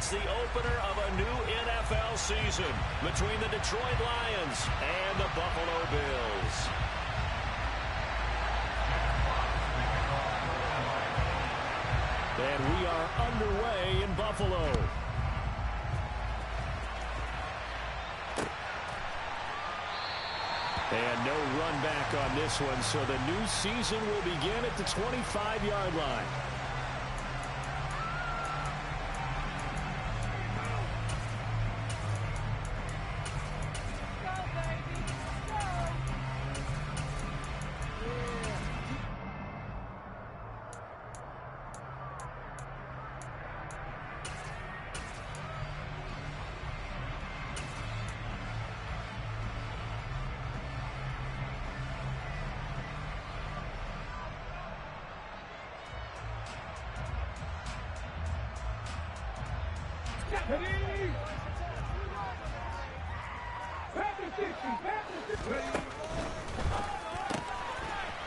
It's the opener of a new NFL season between the Detroit Lions and the Buffalo Bills. And we are underway in Buffalo. And no run back on this one, so the new season will begin at the 25-yard line.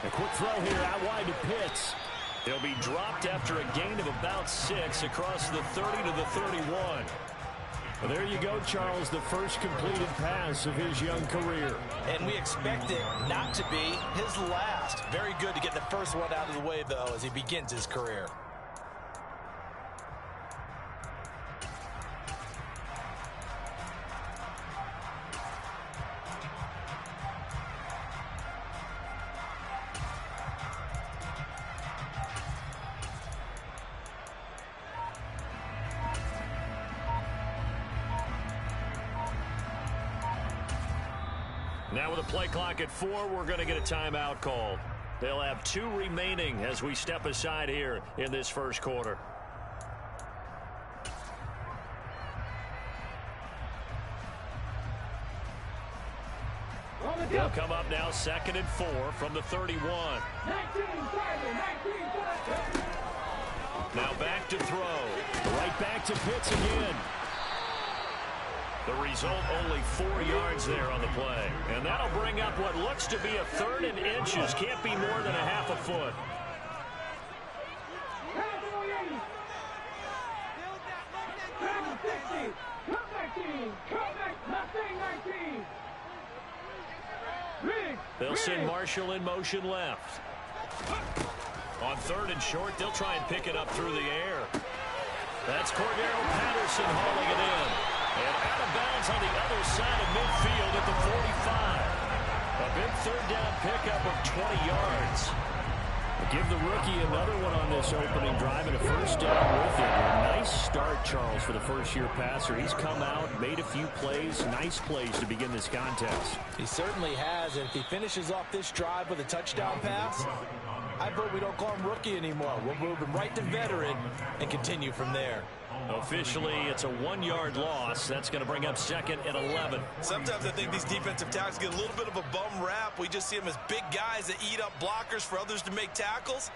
A quick throw here out wide to Pitts. He'll be dropped after a gain of about 6 across the 30 to the 31. Well, there you go, Charles, the first completed pass of his young career. And we expect it not to be his last. Very good to get the first one out of the way, though, as he begins his career. Now with a play clock at 4, we're going to get a timeout called. They'll have 2 remaining as we step aside here in this first quarter. They'll come up now 2nd and 4 from the 31. Now back to throw. Right back to Pitts again. The result, only 4 yards there on the play. And that'll bring up what looks to be a 3rd and inches. Can't be more than a half a foot. They'll send Marshall in motion left. On 3rd and short, they'll try and pick it up through the air. That's Cordero Patterson hauling it in. And out of bounds on the other side of midfield at the 45. A big 3rd down pickup of 20 yards. Give the rookie another one on this opening drive and a first down with it. A nice start, Charles, for the first-year passer. He's come out, made a few plays, nice plays to begin this contest. He certainly has, and if he finishes off this drive with a touchdown pass, I vote we don't call him rookie anymore. We'll move him right to veteran and continue from there. Officially, it's a 1-yard loss. That's going to bring up 2nd and 11. Sometimes I think these defensive tackles get a little bit of a bum rap. We just see them as big guys that eat up blockers for others to make tackles.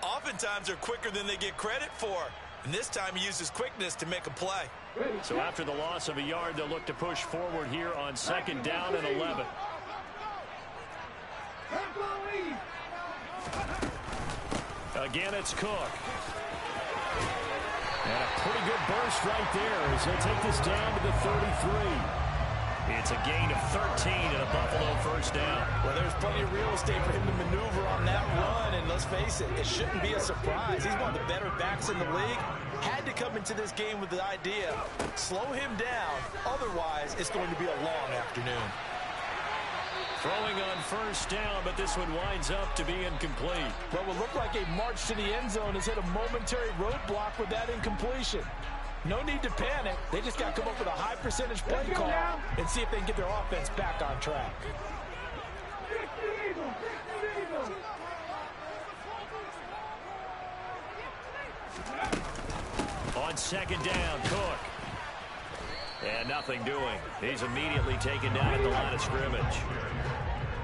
Oftentimes, they're quicker than they get credit for. And this time, he uses quickness to make a play. So after the loss of a yard, they'll look to push forward here on 2nd down and 11. Again, it's Cook. And a pretty good burst right there as he'll take this down to the 33. It's a gain of 13 and a Buffalo first down. Well, there's plenty of real estate for him to maneuver on that run, and let's face it, it shouldn't be a surprise. He's one of the better backs in the league. Had to come into this game with the idea, slow him down, otherwise it's going to be a long afternoon. Throwing on first down, but this one winds up to be incomplete. What will look like a march to the end zone has hit a momentary roadblock with that incompletion. No need to panic. They just got to come up with a high percentage play call and see if they can get their offense back on track. On 2nd down, Cook. And nothing doing. He's immediately taken down at the line of scrimmage.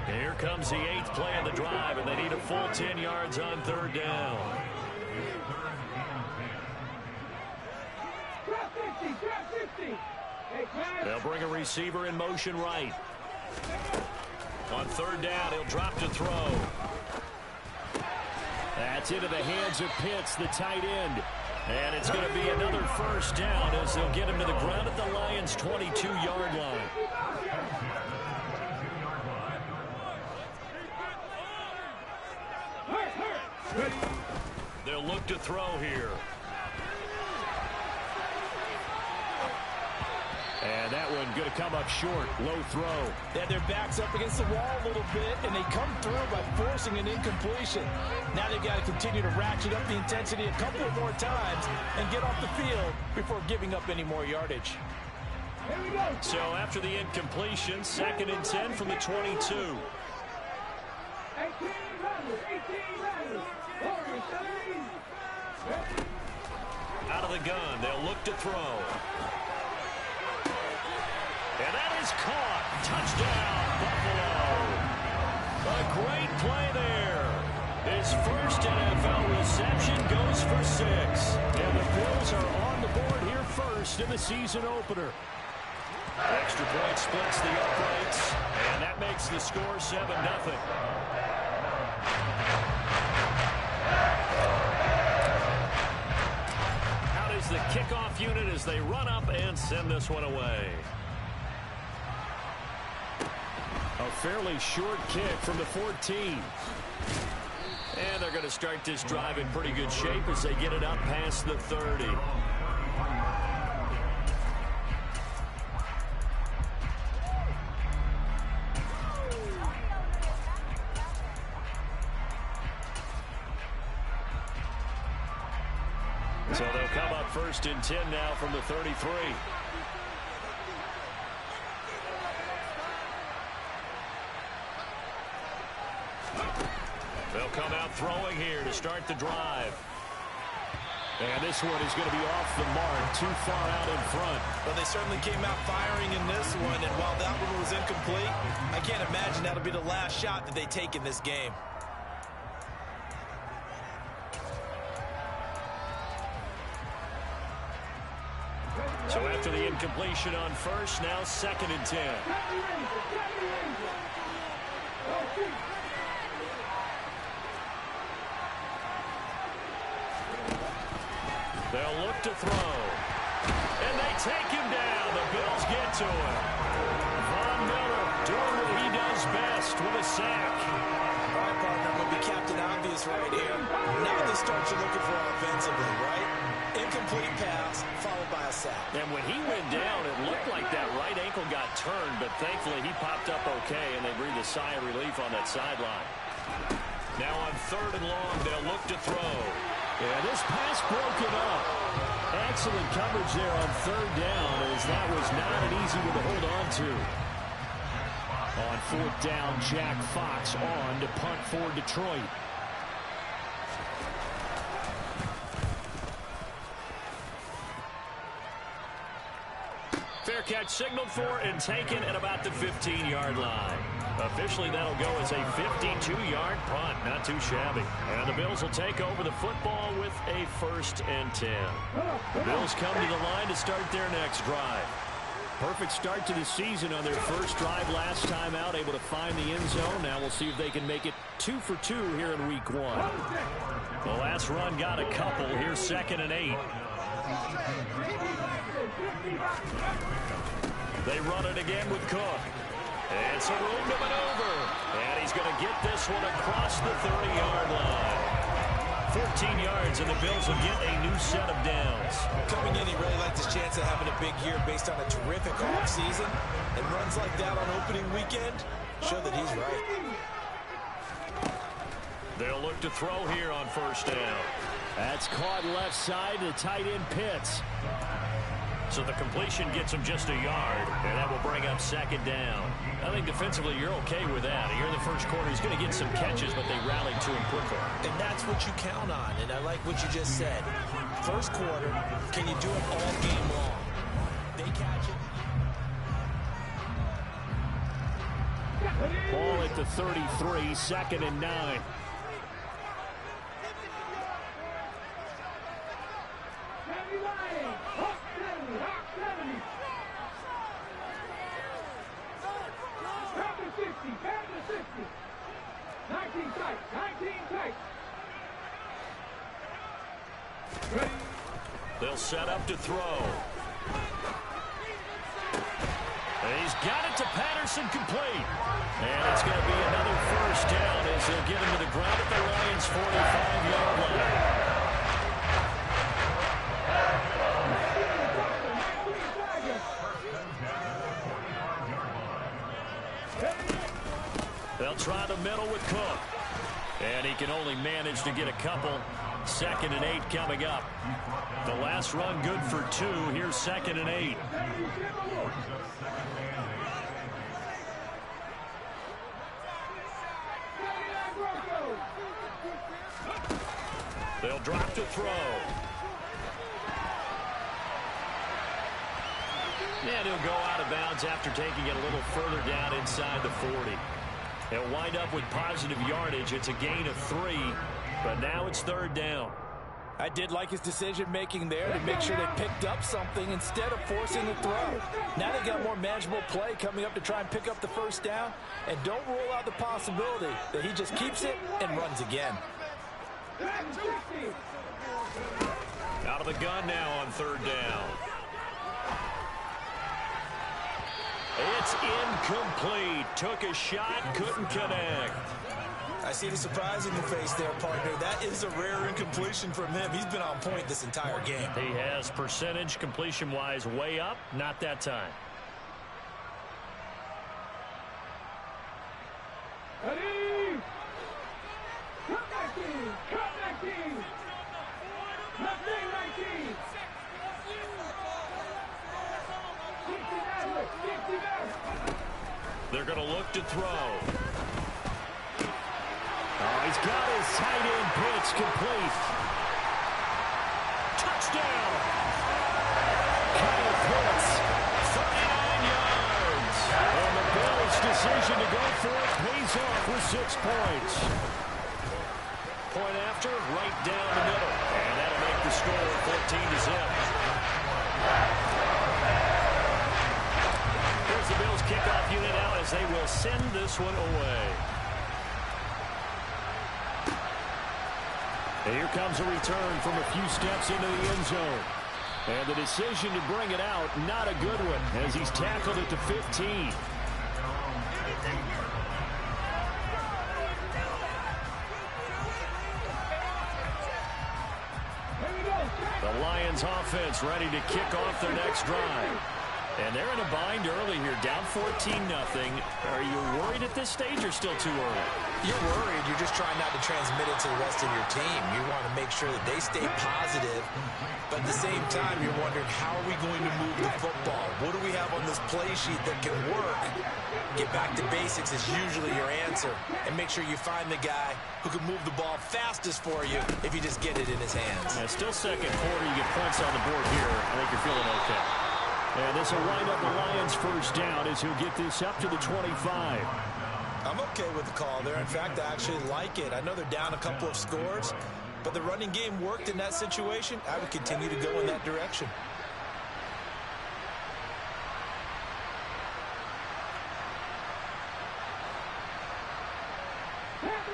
And here comes the 8th play of the drive, and they need a full 10 yards on 3rd down. They'll bring a receiver in motion right. On 3rd down, he'll drop to throw. That's into the hands of Pitts, the tight end. And it's going to be another first down as they'll get him to the ground at the Lions' 22-yard line. They'll look to throw here. And that one going to come up short. Low throw. Yeah, their back's up against the wall a little bit, and they come through by forcing an incompletion. Now they've got to continue to ratchet up the intensity a couple of more times and get off the field before giving up any more yardage. So after the incompletion, 2nd and 10 from the 22. Out of the gun, they'll look to throw. And that is caught. Touchdown, Buffalo. A great play there. His first NFL reception goes for 6. And the Bills are on the board here first in the season opener. Extra point splits the uprights, and that makes the score 7-0. Out is the kickoff unit as they run up and send this one away. A fairly short kick from the 14. And they're going to start this drive in pretty good shape as they get it up past the 30. So they'll come up 1st and 10 now from the 33. They'll come out throwing here to start the drive. And this one is going to be off the mark, too far out in front. Well, they certainly came out firing in this one, and while that one was incomplete, I can't imagine that'll be the last shot that they take in this game. So after the incompletion on first, now 2nd and 10. They'll look to throw. And they take him down. The Bills get to him. Von Miller doing what he does best with a sack. All right, partner, I'm going to be Captain Obvious right here. Now the start you're looking for offensively, right? Incomplete pass, followed by a sack. And when he went down, it looked like that right ankle got turned, but thankfully he popped up okay, and they breathed a sigh of relief on that sideline. Now on 3rd and long, they'll look to throw. Yeah, this pass broken up. Excellent coverage there on 3rd down, as that was not an easy one to hold on to. On 4th down, Jack Fox on to punt for Detroit. Fair catch signaled for and taken at about the 15-yard line. Officially, that'll go as a 52-yard punt. Not too shabby. And the Bills will take over the football with a 1st and 10. The Bills come to the line to start their next drive. Perfect start to the season on their first drive last time out, able to find the end zone. Now we'll see if they can make it 2 for 2 here in week 1. The last run got a couple. Here's 2nd and 8. They run it again with Cook. And some room to maneuver. And he's going to get this one across the 30-yard line. 14 yards, and the Bills will get a new set of downs. Coming in, he really liked his chance of having a big year based on a terrific offseason. And runs like that on opening weekend show that he's right. They'll look to throw here on 1st down. That's caught left side to tight end Pitts. So the completion gets him just a yard, and that will bring up 2nd down. I think defensively you're okay with that. Here in the first quarter, he's going to get some catches, but they rallied to him quickly. And that's what you count on, and I like what you just said. First quarter, can you do it all game long? They catch it. Ball at the 33, 2nd and 9. set up to throw. He's got it to Patterson, complete. And it's going to be another first down as they'll get him to the ground at the Lions' 45-yard line. They'll try the middle with Cook. And he can only manage to get a couple. 2nd and 8 coming up. The last run good for 2. Here's 2nd and 8. They'll drop to throw. And he'll go out of bounds after taking it a little further down inside the 40. They'll wind up with positive yardage. It's a gain of 3, but now it's 3rd down. I did like his decision-making there to make sure they picked up something instead of forcing the throw. Now they got more manageable play coming up to try and pick up the first down, and don't rule out the possibility that he just keeps it and runs again. Out of the gun now on 3rd down. It's incomplete. Took a shot, couldn't connect. I see the surprise in your face there, partner. That is a rare incompletion from him. He's been on point this entire game. He has percentage completion-wise way up. Not that time. Ready? Come back in! Come back in! Nothing like it! They're going to look to throw. Oh, he's got his tight end pitch complete. Touchdown! Kyle Pitts, 39 yards. And the Bills' decision to go for it pays off with 6 points. Point after, right down the middle. And that'll make the score 14-0. Here's the Bills kickoff unit out as they will send this one away. And here comes a return from a few steps into the end zone. And the decision to bring it out, not a good one, as he's tackled at the 15. The Lions offense ready to kick off their next drive. And they're in a bind early here, down 14-0. Are you worried at this stage or still too early? You're worried. You're just trying not to transmit it to the rest of your team. You want to make sure that they stay positive, but at the same time, you're wondering, how are we going to move the football? What do we have on this play sheet that can work? Get back to basics is usually your answer, and make sure you find the guy who can move the ball fastest for you if you just get it in his hands. Yeah, still second quarter. You get points on the board here. I think you're feeling okay. And this will wind up the Lions' first down as he'll get this up to the 25. I'm okay with the call there. In fact, I actually like it. I know they're down a couple of scores, but the running game worked in that situation. I would continue to go in that direction. Panther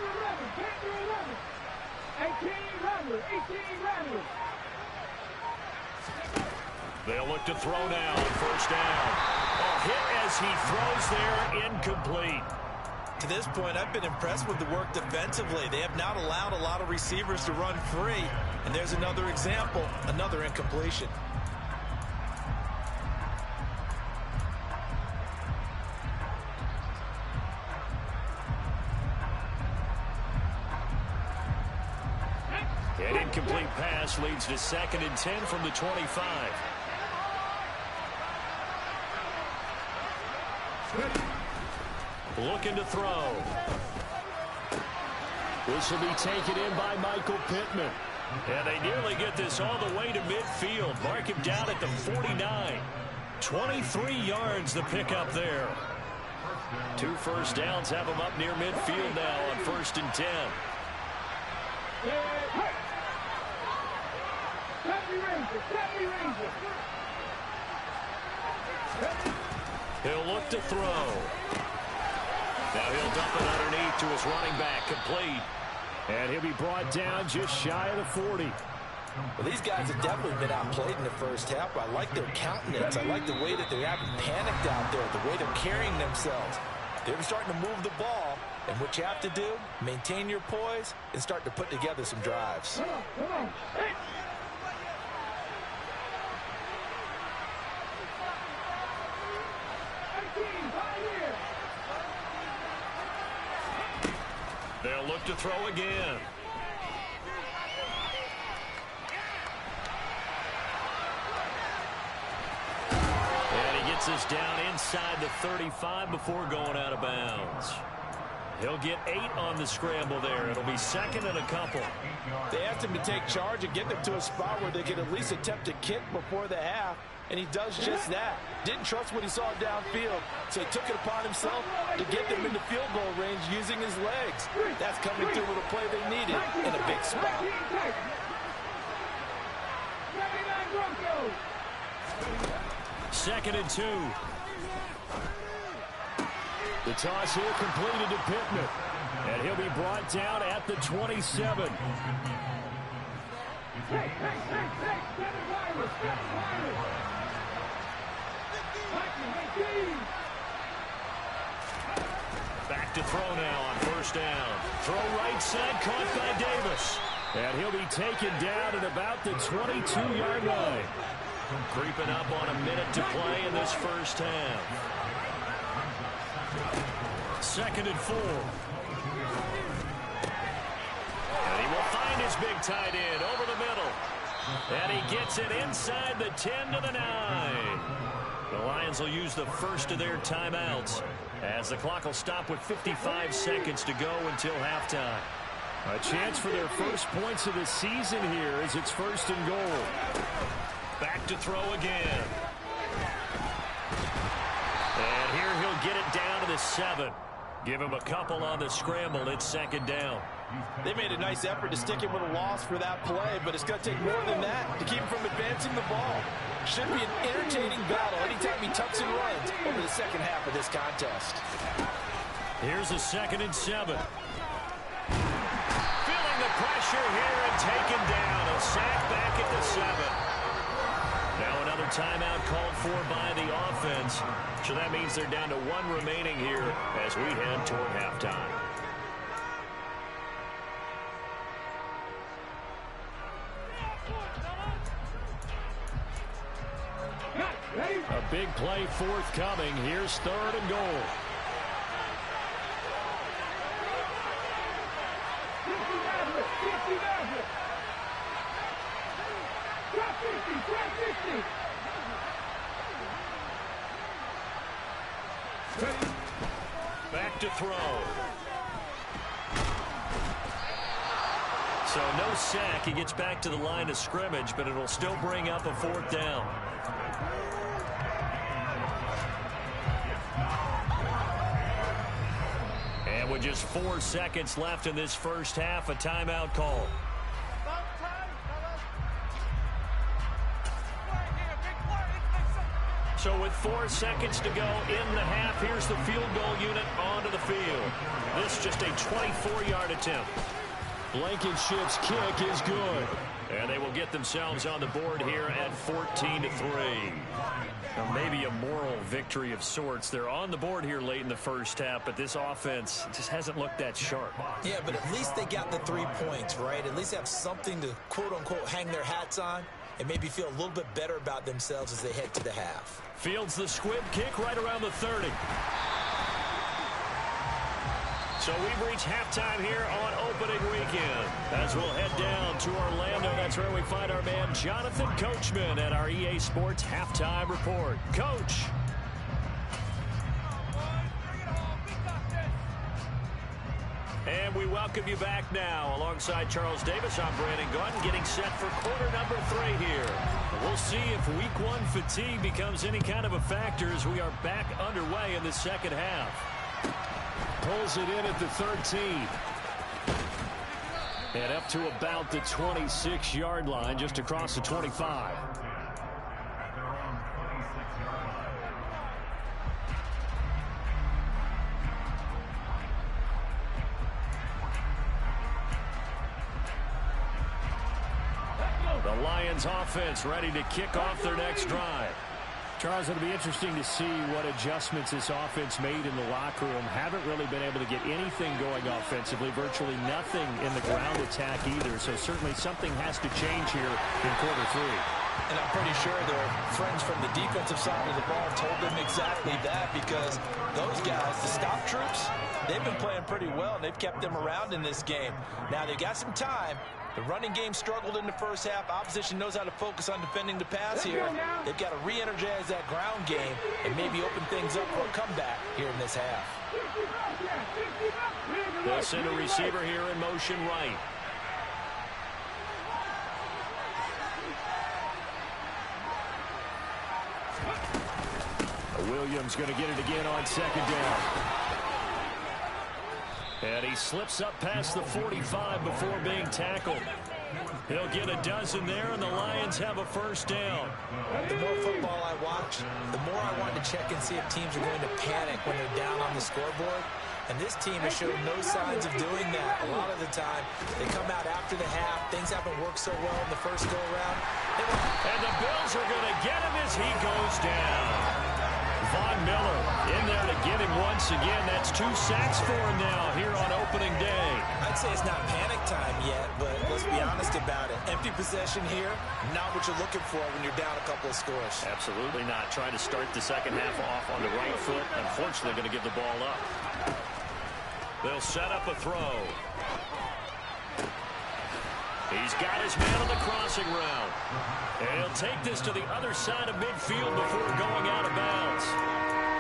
11. 18 Rattler. They'll look to throw now on first down. A hit as he throws there, incomplete. To this point, I've been impressed with the work defensively. They have not allowed a lot of receivers to run free. And there's another example, another incompletion. An incomplete pass leads to 2nd and 10 from the 25. Looking to throw. This will be taken in by Michael Pittman. And they nearly get this all the way to midfield. Mark him down at the 49. 23 yards the pickup there. 2 first downs have him up near midfield now on 1st and 10. He'll look to throw. Now he'll dump it underneath to his running back, complete. And he'll be brought down just shy of the 40. Well, these guys have definitely been outplayed in the first half. I like their countenance. I like the way that they haven't panicked out there, the way they're carrying themselves. They're starting to move the ball, and what you have to do, maintain your poise and start to put together some drives. Come on. Hey. They'll look to throw again. And he gets us down inside the 35 before going out of bounds. He'll get 8 on the scramble there. It'll be second and a couple. They asked him to take charge and get them to a spot where they could at least attempt a kick before the half, and he does just that. Didn't trust what he saw downfield, so he took it upon himself to get them into field goal range using his legs. That's coming through with a play they needed in a big spot. Second and 2. The toss here completed to Pittman. And he'll be brought down at the 27. Back to throw now on first down. Throw right side, caught by Davis. And he'll be taken down at about the 22-yard line. Creeping up on a minute to play in this first half. Second and 4. And he will find his big tight end over the middle. And he gets it inside the 10 to the 9. The Lions will use the first of their timeouts as the clock will stop with 55 seconds to go until halftime. A chance for their first points of the season here as it's first and goal. Back to throw again. And here he'll get it down to the 7. Give him a couple on the scramble. It's second down. They made a nice effort to stick him with a loss for that play, but it's going to take more than that to keep him from advancing the ball. Should be an entertaining battle anytime he tucks and runs over the second half of this contest. Here's a second and 7. Feeling the pressure here and taken down. A sack back at the 7. Now another timeout called for by the offense. So that means they're down to 1 remaining here as we head toward halftime. A big play forthcoming. Here's third and goal. Back to throw. So no sack. He gets back to the line of scrimmage, but it'll still bring up a 4th down. And with just 4 seconds left in this first half, a timeout call. So with 4 seconds to go in the half, here's the field goal unit onto the field. This just a 24-yard attempt. Blankenship's kick is good. And they will get themselves on the board here at 14-3. Now maybe a moral victory of sorts. They're on the board here late in the first half, but this offense just hasn't looked that sharp. Yeah, but at least they got the 3 points, right? At least have something to, quote-unquote, hang their hats on and maybe feel a little bit better about themselves as they head to the half. Fields the squib kick right around the 30. So we've reached halftime here on opening weekend. As we'll head down to Orlando, that's where we find our man Jonathan Coachman at our EA Sports Halftime Report. Coach. And we welcome you back now. Alongside Charles Davis, I'm Brandon Gordon, getting set for quarter number 3 here. We'll see if week 1 fatigue becomes any kind of a factor as we are back underway in the second half. Pulls it in at the 13. And up to about the 26-yard line, just across the 25. The Lions offense ready to kick off their next drive. Charles, it'll be interesting to see what adjustments this offense made in the locker room. Haven't really been able to get anything going offensively, virtually nothing in the ground attack either. So certainly something has to change here in quarter 3. And I'm pretty sure their friends from the defensive side of the ball told them exactly that, because those guys, the stop troops, they've been playing pretty well, and they've kept them around in this game. Now, they've got some time. The running game struggled in the first half. Opposition knows how to focus on defending the pass here. They've got to re-energize that ground game and maybe open things up for a comeback here in this half. They'll send a receiver here in motion right. Williams going to get it again on second down. And he slips up past the 45 before being tackled. He'll get a dozen there, and the Lions have a first down. The more football I watch, the more I want to check and see if teams are going to panic when they're down on the scoreboard. And this team has showed no signs of doing that. A lot of the time, they come out after the half. Things haven't worked so well in the first go-around. And the Bills are going to get him as he goes down. Von Miller in there to get him once again. That's 2 sacks for him now here on opening day. I'd say it's not panic time yet, but let's be honest about it. Empty possession here, not what you're looking for when you're down a couple of scores. Absolutely not. Trying to start the second half off on the right foot. Unfortunately, going to give the ball up. They'll set up a throw. He's got his man on the crossing route. And he'll take this to the other side of midfield before going out of bounds.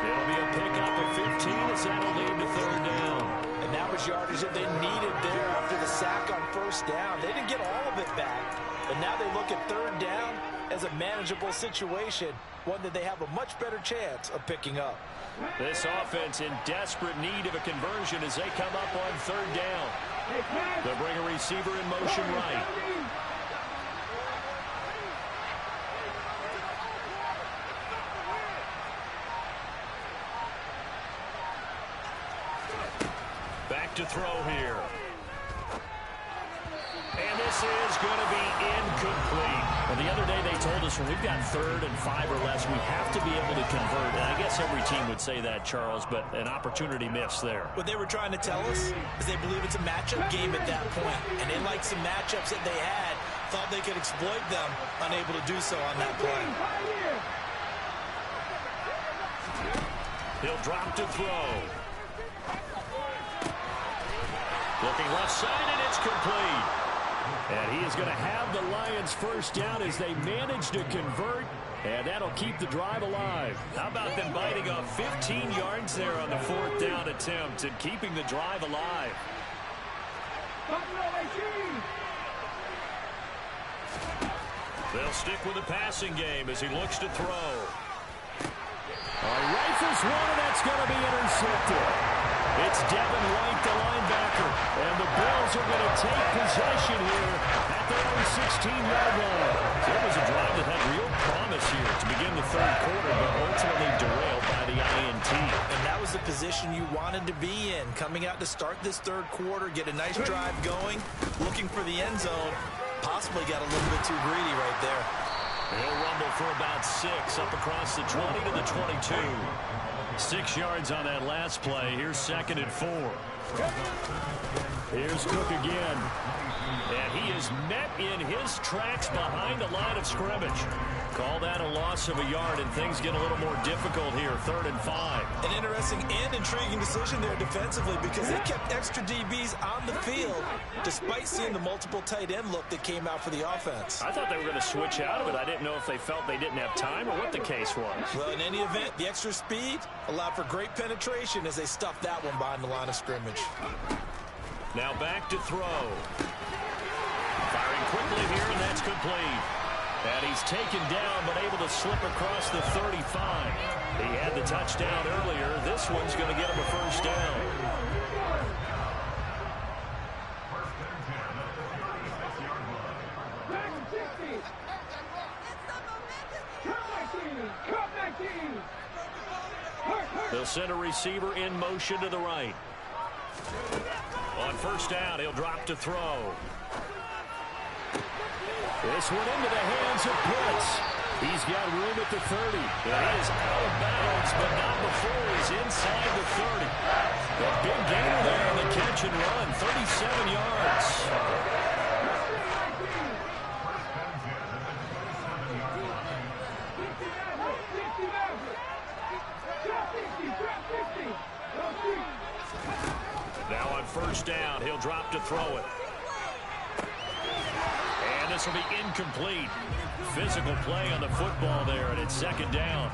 It'll be a pickup of 15 as that'll lead to third down. And that was yardage that they needed there after the sack on first down. They didn't get all of it back, but now they look at third down as a manageable situation, one that they have a much better chance of picking up. This offense in desperate need of a conversion as they come up on third down. They'll bring a receiver in motion right. Back to throw here. And this is going to be incomplete. Well, the other day they told us when we've got 3rd and 5 or less, we have to be able to convert. And I guess every team would say that, Charles, but an opportunity missed there. What they were trying to tell us is they believe it's a matchup game at that point. And they liked some matchups that they had, thought they could exploit them, unable to do so on that play. He'll drop to throw. Looking left side, and it's complete. And he is going to have the Lions first down as they manage to convert, and that'll keep the drive alive. How about them biting off 15 yards there on the 4th down attempt and keeping the drive alive? They'll stick with the passing game as he looks to throw. Rifles one, and that's going to be intercepted. It's Devin White, the linebacker, and the Bills are going to take possession here at their own 16-yard line. There was a drive that had real promise here to begin the 3rd quarter, but ultimately derailed by the INT. And that was the position you wanted to be in, coming out to start this 3rd quarter, get a nice drive going, looking for the end zone. Possibly got a little bit too greedy right there. He'll rumble for about 6 up across the 20 to the 22. 6 yards on that last play. Here's 2nd and 4. Here's Cook again. And he is met in his tracks behind the line of scrimmage. Call that a loss of a yard, and things get a little more difficult here. 3rd and 5. An interesting and intriguing decision there defensively, because they kept extra DBs on the field despite seeing the multiple tight end look that came out for the offense. I thought they were going to switch out of it. I didn't know if they felt they didn't have time or what the case was. Well, in any event, the extra speed allowed for great penetration as they stuffed that one behind the line of scrimmage. Now back to throw. Firing quickly here, and that's complete. And he's taken down, but able to slip across the 35. He had the touchdown earlier. This one's going to get him a first down. They'll send a receiver in motion to the right. On first down, he'll drop to throw. This one into the hands of Pitts. He's got room at the 30. And he is out of bounds, but not before he's inside the 30. A big gainer there on the catch and run, 37 yards. Now on first down, he'll drop to throw it. And this will be incomplete. Physical play on the football there, and it's second down.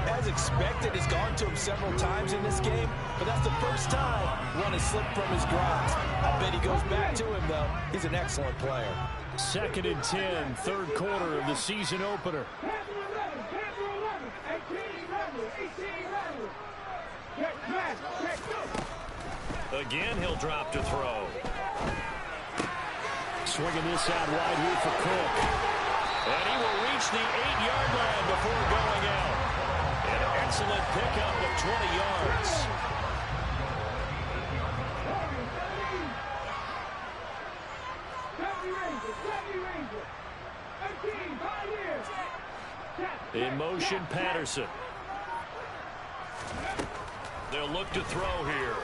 As expected, he's gone to him several times in this game, but that's the first time one has slipped from his grasp. I bet he goes back to him, though. He's an excellent player. Second and 10, third quarter of the season opener. Again, he'll drop to throw. Swinging this out wide here for Cook. And he will reach the 8-yard line before going out. An excellent pickup of 20 yards. In motion, Patterson. They'll look to throw here.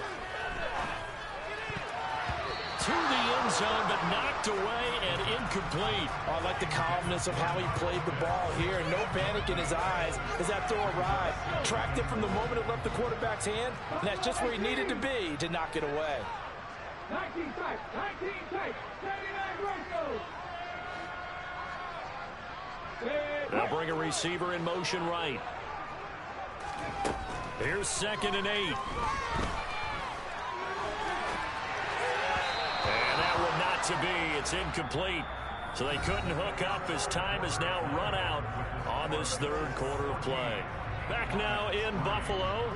To the end zone, but knocked away and incomplete. I like the calmness of how he played the ball here. No panic in his eyes as that throw arrived. Tracked it from the moment it left the quarterback's hand, and that's just where he needed to be to knock it away. 19 tight, 79 Broncos. They'll bring a receiver in motion right. Here's second and 8. And that one not to be. It's incomplete. So they couldn't hook up as time is now run out on this third quarter of play. Back now in Buffalo.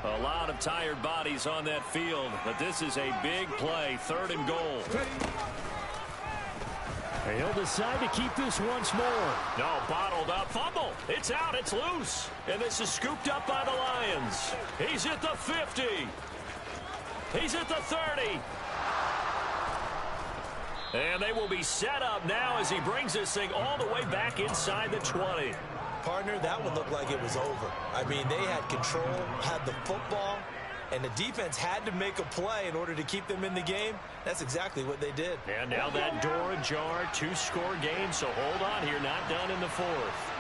A lot of tired bodies on that field, but this is a big play, third and goal. He'll decide to keep this once more. No, bottled up, fumble. It's out, it's loose. And this is scooped up by the Lions. He's at the 50. He's at the 30. And they will be set up now as he brings this thing all the way back inside the 20. Partner, that would look like it was over. I mean, they had control, had the football, and the defense had to make a play in order to keep them in the game. That's exactly what they did. And now that door ajar, 2-score game, so hold on here, not done in the fourth.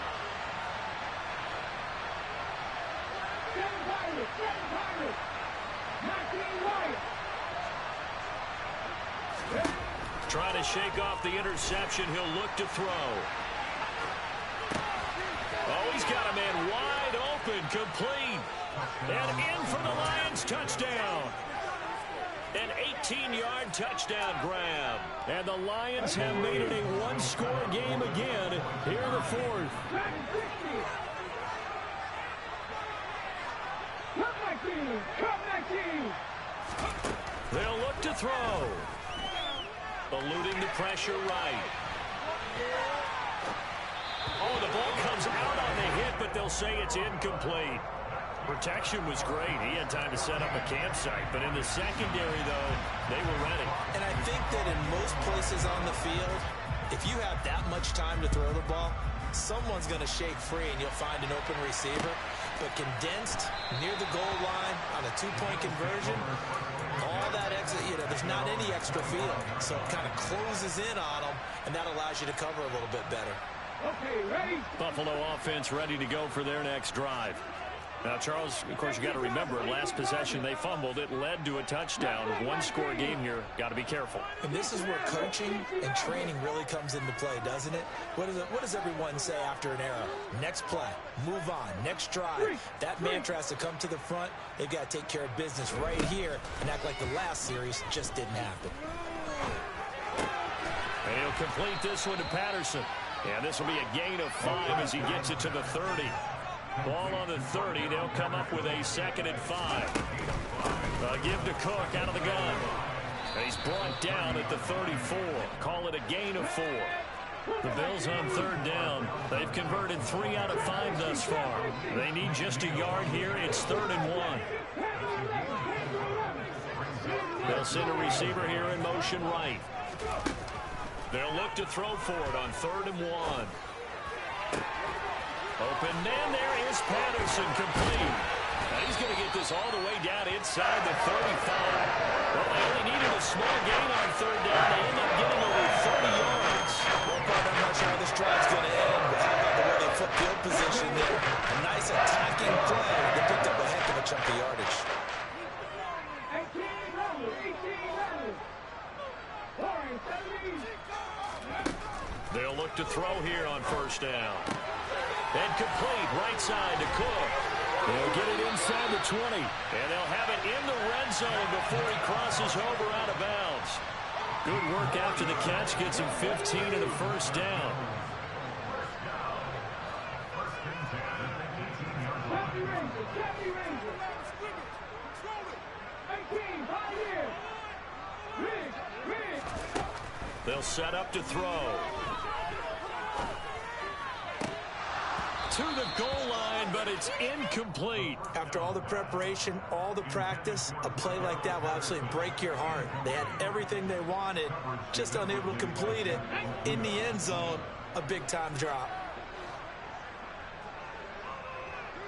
Trying to shake off the interception, he'll look to throw. Oh, he's got a man wide open, complete. And in for the Lions touchdown. An 18-yard touchdown grab. And the Lions have made it a one-score game again here in the fourth. They'll look to throw. Eluding the pressure right. Oh, the ball comes out on the hit, but they'll say it's incomplete. Protection was great. He had time to set up a campsite. But in the secondary, though, they were ready. And I think that in most places on the field, if you have that much time to throw the ball, someone's going to shake free and you'll find an open receiver. But condensed near the goal line on a two-point conversion, all that exit, there's not any extra field. So it kind of closes in on them, and that allows you to cover a little bit better. Okay, ready? Buffalo offense ready to go for their next drive. Now, Charles, of course, you got to remember, last possession they fumbled. It led to a touchdown. One-score game here. Got to be careful. And this is where coaching and training really comes into play, doesn't it? What does everyone say after an error? Next play, move on, next drive. That mantra has to come to the front. They've got to take care of business right here and act like the last series just didn't happen. And he'll complete this one to Patterson. And this will be a gain of 5 as he gets it to the 30. Ball on the 30. They'll come up with a second and 5. Give to Cook out of the gun. And he's brought down at the 34. Call it a gain of 4. The Bills on third down. They've converted 3 out of 5 thus far. They need just a yard here. It's 3rd and 1. They'll send a receiver here in motion right. They'll look to throw for it on 3rd and 1. Open man, there is Patterson, complete. Now he's going to get this all the way down inside the 35. Well, they only needed a small gain on 3rd down. They end up getting over 30 yards. Well, Bob, I'm not sure how this drive's going to end, but how about the way they flip field position there? A nice attacking play. They picked up a heck of a chunk of yardage. 18 runners. 17. They'll look to throw here on 1st down. And complete right side to Cook. They'll get it inside the 20. And they'll have it in the red zone before he crosses over out of bounds. Good work after the catch. Gets him 15 and a 1st down. Jackie Ranger. 18, 5 years. Riggs. They'll set up to throw. To the goal line, but it's incomplete. After all the preparation, all the practice, a play like that will absolutely break your heart. They had everything they wanted, just unable to complete it. In the end zone, a big-time drop.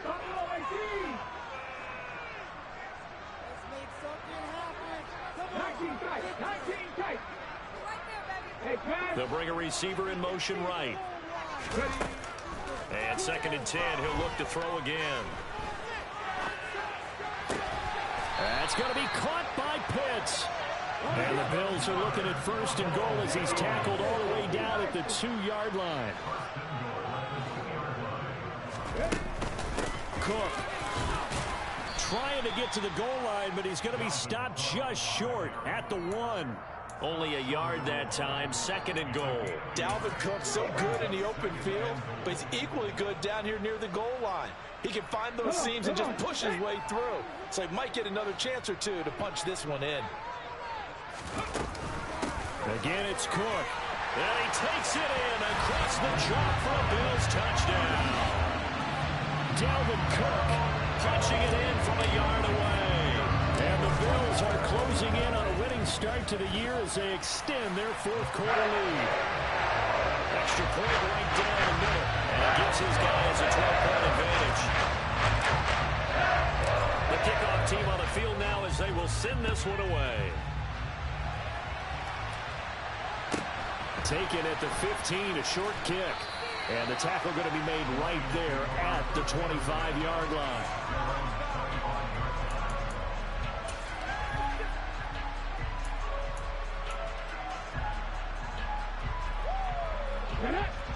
Buffalo 18. 19 tight. Hey, Pat. They'll bring a receiver in motion right. And 2nd and 10, he'll look to throw again. That's going to be caught by Pitts. And the Bills are looking at 1st and goal as he's tackled all the way down at the 2-yard line. Cook trying to get to the goal line, but he's going to be stopped just short at the 1. Only a yard that time, 2nd and goal. Dalvin Cook so good in the open field, but he's equally good down here near the goal line. He can find those seams and just push his way through. So he might get another chance or two to punch this one in. Again, it's Cook. And he takes it in across the chalk for a Bills touchdown. Dalvin Cook punching it in from a yard away. And the Bills are closing in on a winning start to the year as they extend their 4th quarter lead. Extra point right down the middle. And it gives his guys a 12-point advantage. The kickoff team on the field now as they will send this one away. Taken at the 15, a short kick. And the tackle going to be made right there at the 25-yard line.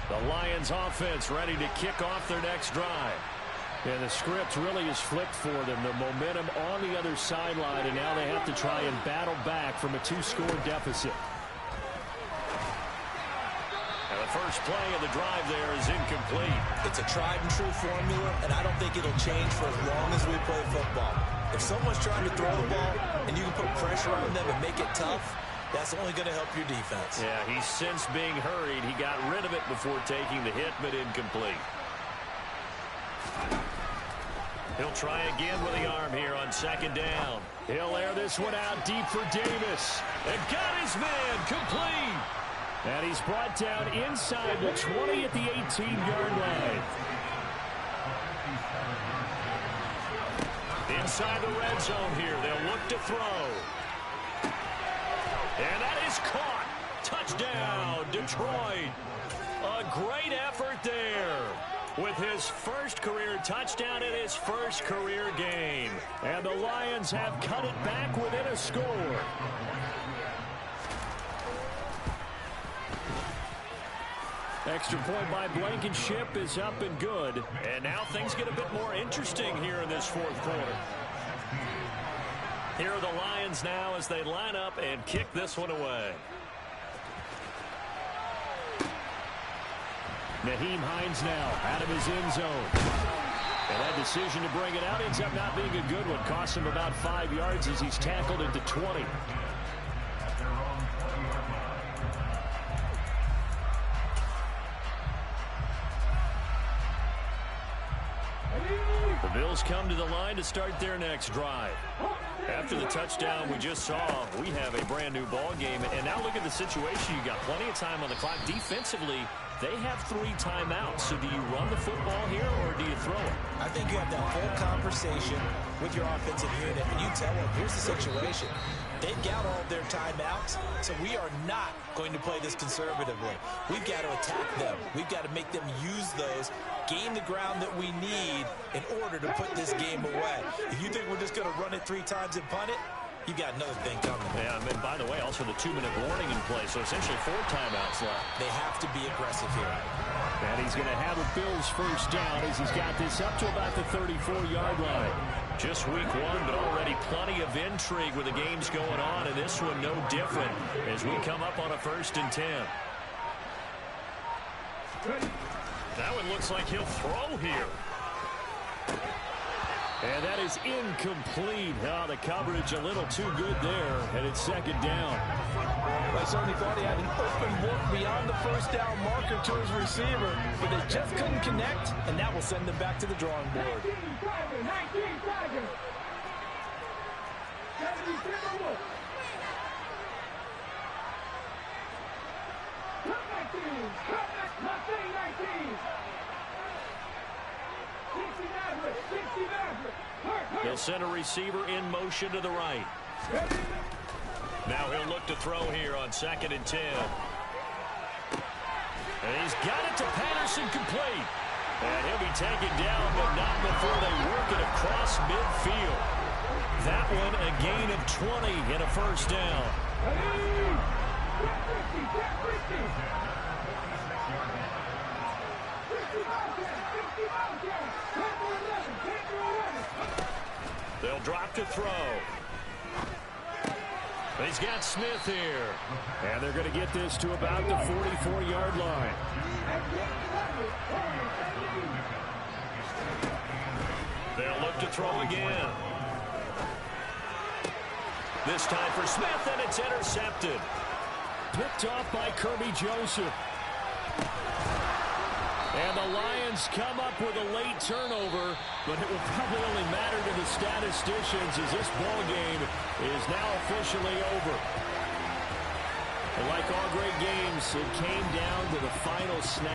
The Lions offense ready to kick off their next drive. And the script really is flipped for them. The momentum on the other sideline, and now they have to try and battle back from a 2-score deficit. And the first play of the drive there is incomplete. It's a tried-and-true formula, and I don't think it'll change for as long as we play football. If someone's trying to throw the ball and you can put pressure on them and make it tough, that's only going to help your defense. Yeah, he's since being hurried. He got rid of it before taking the hit, but incomplete. He'll try again with the arm here on 2nd down. He'll air this one out deep for Davis. And got his man complete. And he's brought down inside the 20 at the 18-yard line. Inside the red zone here. They'll look to throw. And that is caught. Touchdown, Detroit. A great effort there with his first career touchdown in his first career game. And the Lions have cut it back within a score. Extra point by Blankenship is up and good. And now things get a bit more interesting here in this 4th quarter. Here are the Lions now as they line up and kick this one away. Nyheim Hines now out of his end zone. And that decision to bring it out ends up not being a good one. Costs him about 5 yards as he's tackled into 20. come to the line to start their next drive. After the touchdown we just saw, we have a brand new ball game. And now look at the situation. You got plenty of time on the clock. Defensively, they have 3 timeouts. So do you run the football here or do you throw it? I think you have that full conversation with your offensive unit, and you tell them, here's the situation. They've got all of their timeouts, so we are not going to play this conservatively. We've got to attack them. We've got to make them use those, gain the ground that we need in order to put this game away. If you think we're just going to run it 3 times and punt it, you've got another thing coming. Yeah, and by the way, also the 2-minute warning in play, so essentially 4 timeouts left. They have to be aggressive here. And he's going to have a Bills first down as he's got this up to about the 34-yard line. Just week 1, but already plenty of intrigue with the games going on, and this one no different as we come up on a 1st and 10. Now it looks like he'll throw here. And that is incomplete. Oh, the coverage a little too good there, and it's 2nd down. I certainly thought he had an open look beyond the first down marker to his receiver, but they just couldn't connect, and that will send them back to the drawing board. 19 Tigers. 77 Wolves. Come 19. Come back. Mustang 19. 60 Maverick. 60 Maverick. They'll send a receiver in motion to the right. Now he'll look to throw here on 2nd and 10. And he's got it to Patterson, complete. And he'll be taken down, but not before they work it across midfield. That one a gain of 20 and a first down. They'll drop to throw. He's got Smith here. And they're going to get this to about the 44-yard line. They'll look to throw again. This time for Smith, and it's intercepted. Picked off by Kirby Joseph. And the Lions come up with a late turnover, but it will probably only matter to the statisticians as this ball game is now officially over. And like all great games, it came down to the final snap.